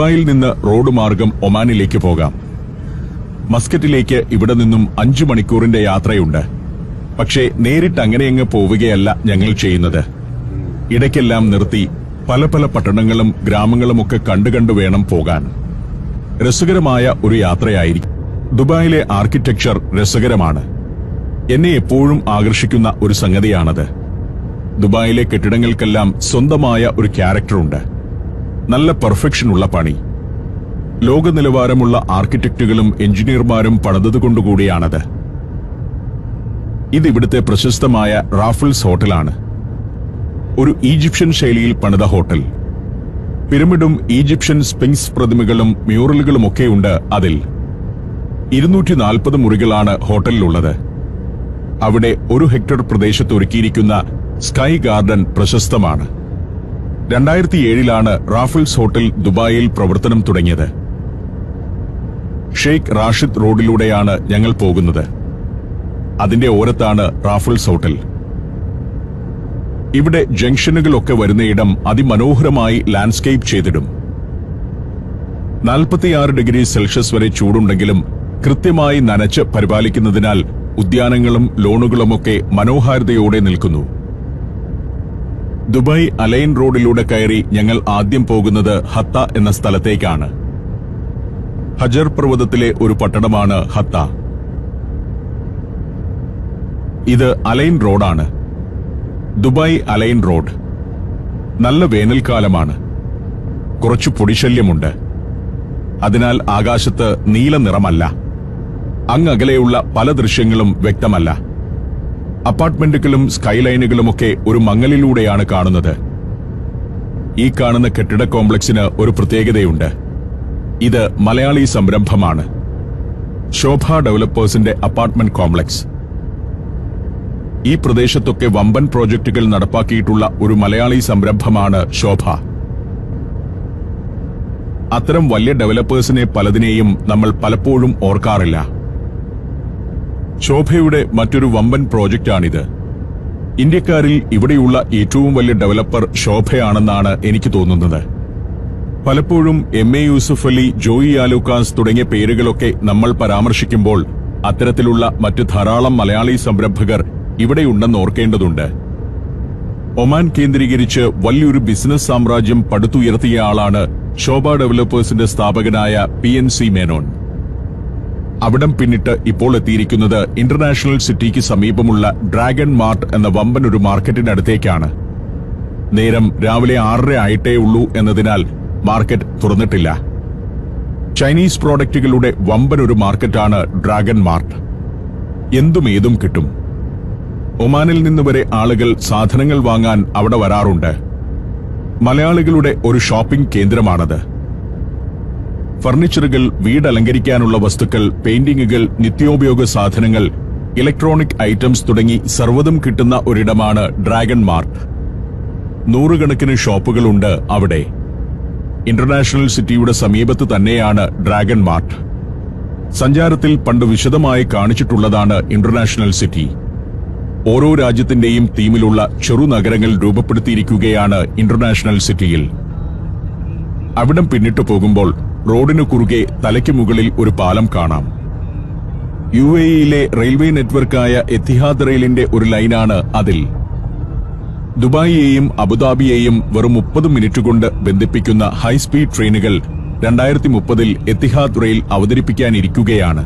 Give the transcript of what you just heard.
ദുബായിൽ നിന്ന് റോഡ് മാർഗം ഒമാനിലേക്ക് പോകാം. മസ്കറ്റിലേക്ക് ഇവിടെ നിന്നും 5 മണിക്കൂറിന്റെ യാത്രയുണ്ട്. പക്ഷേ നേരിട്ട് അങ്ങനെയങ്ങ് പോവുകയല്ല ഞങ്ങൾ ചെയ്യുന്നത്. ഇടയ്ക്കെല്ലാം നിർത്തി പല പല പട്ടണങ്ങളും ഗ്രാമങ്ങളുമൊക്കെ കണ്ടു വേണം പോകാൻ. രസകരമായ ഒരു യാത്രയായിരിക്കും. ദുബായിലെ ആർക്കിടെക്ചർ രസകരമാണ്. എന്നെ എപ്പോഴും ആകർഷിക്കുന്ന ഒരു സംഗതിയാണത്. ദുബായിലെ കെട്ടിടങ്ങൾക്കെല്ലാം സ്വന്തമായ ഒരു ക്യാരക്ടറുണ്ട്. നല്ല പെർഫെക്ഷനുള്ള പണി. ലോക നിലവാരമുള്ള ആർക്കിടെക്റ്റുകളും എഞ്ചിനീയർമാരും പണിതുകൊണ്ടുകൂടിയാണത്. ഇതിവിടുത്തെ പ്രശസ്തമായ റാഫിൾസ് ഹോട്ടലാണ്. ഒരു ഈജിപ്ഷ്യൻ ശൈലിയിൽ പണിത ഹോട്ടൽ. പിരമിഡും ഈജിപ്ഷ്യൻ സ്പിങ്സ് പ്രതിമകളും മ്യൂറലുകളുമൊക്കെയുണ്ട് അതിൽ. 240 മുറികളാണ് ഹോട്ടലിലുള്ളത്. അവിടെ 1 ഹെക്ടർ പ്രദേശത്ത് ഒരുക്കിയിരിക്കുന്ന സ്കൈ ഗാർഡൻ പ്രശസ്തമാണ്. 2007 റാഫിൾസ് ഹോട്ടൽ ദുബായിൽ പ്രവർത്തനം തുടങ്ങിയത്. ഷെയ്ഖ് റാഷിദ് റോഡിലൂടെയാണ് ഞങ്ങൾ പോകുന്നത്. അതിന്റെ ഓരത്താണ് റാഫിൾസ് ഹോട്ടൽ. ഇവിടെ ജംഗ്ഷനുകളൊക്കെ വരുന്നയിടം അതിമനോഹരമായി ലാൻഡ്സ്കേപ്പ് ചെയ്തിടും. 46 ഡിഗ്രി സെൽഷ്യസ് വരെ ചൂടുണ്ടെങ്കിലും കൃത്യമായി നനച്ച് പരിപാലിക്കുന്നതിനാൽ ഉദ്യാനങ്ങളും ലോണുകളുമൊക്കെ മനോഹാരിതയോടെ നിൽക്കുന്നു. ദുബായ് അലൈൻ റോഡിലൂടെ കയറി ഞങ്ങൾ ആദ്യം പോകുന്നത് ഹത്ത എന്ന സ്ഥലത്തേക്കാണ്. ഹജർ പർവ്വതത്തിലെ ഒരു പട്ടണമാണ് ഹത്ത. ഇത് അലൈൻ റോഡാണ്. Dubai align road. നല്ല വേനൽക്കാലമാണ്. കുറച്ചു പൊടിശല്യമുണ്ട്. അതിനാൽ ആകാശത്ത് നീല നിറമല്ല. അങ്ങകലെയുള്ള പല ദൃശ്യങ്ങളും വ്യക്തമല്ല. അപ്പാർട്ട്മെന്റുകളും സ്കൈലൈനുകളുമൊക്കെ ഒരു മങ്ങലിലൂടെയാണ് കാണുന്നത്. ഈ കാണുന്ന കെട്ടിട കോംപ്ലക്സിന് ഒരു പ്രത്യേകതയുണ്ട്. ഇത് മലയാളി സംരംഭമാണ്. ശോഭ ഡെവലപ്പേഴ്സിന്റെ അപ്പാർട്ട്മെന്റ് കോംപ്ലക്സ്. ഈ പ്രദേശത്തൊക്കെ വമ്പൻ പ്രോജക്റ്റുകൾ നടപ്പാക്കിയിട്ടുള്ള ഒരു മലയാളി സംരംഭമാണ് ശോഭ. അത്തരം വലിയ ഡെവലപ്പേഴ്സിനെ പലതിനെയും നമ്മൾ പലപ്പോഴും ഓർക്കാറില്ല. ശോഭയുടെ മറ്റൊരു വമ്പൻ പ്രോജക്റ്റാണിത്. ഇന്ത്യക്കാരിൽ ഇവിടെയുള്ള ഏറ്റവും വലിയ ഡെവലപ്പർ ശോഭയാണെന്നാണ് എനിക്ക് തോന്നുന്നത്. പലപ്പോഴും MA യൂസുഫ് അലി, ജോയി ആലൂക്കാസ് തുടങ്ങിയ പേരുകളൊക്കെ നമ്മൾ പരാമർശിക്കുമ്പോൾ അത്തരത്തിലുള്ള മറ്റു ധാരാളം മലയാളി സംരംഭകർ ഇവിടെയുണ്ടെന്ന് ഓർക്കേണ്ടതുണ്ട്. ഒമാൻ കേന്ദ്രീകരിച്ച് വലിയൊരു ബിസിനസ് സാമ്രാജ്യം പടുത്തുയർത്തിയ ആളാണ് ശോഭ ഡെവലപ്പേഴ്സിന്റെ സ്ഥാപകനായ PNC മേനോൻ. അവിടം പിന്നിട്ട് ഇപ്പോൾ എത്തിയിരിക്കുന്നത് ഇന്റർനാഷണൽ സിറ്റിക്ക് സമീപമുള്ള ഡ്രാഗൺ മാർട്ട് എന്ന വമ്പൻ ഒരു മാർക്കറ്റിനടുത്തേക്കാണ്. നേരം രാവിലെ 6:30 ആയിട്ടേ ഉള്ളൂ എന്നതിനാൽ മാർക്കറ്റ് തുറന്നിട്ടില്ല. ചൈനീസ് പ്രോഡക്റ്റുകളുടെ വമ്പൻ ഒരു മാർക്കറ്റാണ് ഡ്രാഗൺ മാർട്ട്. എന്തും ഏതും കിട്ടും. ഒമാനിൽ നിന്ന് വരെ ആളുകൾ സാധനങ്ങൾ വാങ്ങാൻ അവിടെ വരാറുണ്ട്. മലയാളികളുടെ ഒരു ഷോപ്പിംഗ് കേന്ദ്രമാണത്. ഫർണിച്ചറുകൾ, വീടലങ്കരിക്കാനുള്ള വസ്തുക്കൾ, പെയിന്റിങ്ങുകൾ, നിത്യോപയോഗ സാധനങ്ങൾ, ഇലക്ട്രോണിക് ഐറ്റംസ് തുടങ്ങി സർവ്വതും കിട്ടുന്ന ഒരിടമാണ് ഡ്രാഗൺ മാർട്ട്. 100 കണക്കിന് ഷോപ്പുകളുണ്ട് അവിടെ. ഇന്റർനാഷണൽ സിറ്റിയുടെ സമീപത്ത് തന്നെയാണ് ഡ്രാഗൺ മാർട്ട്. സഞ്ചാരത്തിൽ പണ്ട് വിശദമായി കാണിച്ചിട്ടുള്ളതാണ് ഇന്റർനാഷണൽ സിറ്റി. ഓരോ രാജ്യത്തിന്റെയും തീമിലുള്ള ചെറുനഗരങ്ങൾ രൂപപ്പെടുത്തിയിരിക്കുകയാണ് ഇന്റർനാഷണൽ സിറ്റിയിൽ. അവിടം പിന്നിട്ടു പോകുമ്പോൾ റോഡിനു കുറുകെ തലയ്ക്ക് മുകളിൽ ഒരു പാലം കാണാം. UAEയിലെ റെയിൽവേ നെറ്റ്വർക്കായ എത്തിഹാദ് റെയിലിന്റെ ഒരു ലൈനാണ് അതിൽ. ദുബായിയെയും അബുദാബിയെയും വെറും 30 മിനിറ്റ് കൊണ്ട് ബന്ധിപ്പിക്കുന്ന ഹൈസ്പീഡ് ട്രെയിനുകൾ 2030-ൽ എത്തിഹാദ് റെയിൽ അവതരിപ്പിക്കാനിരിക്കുകയാണ്.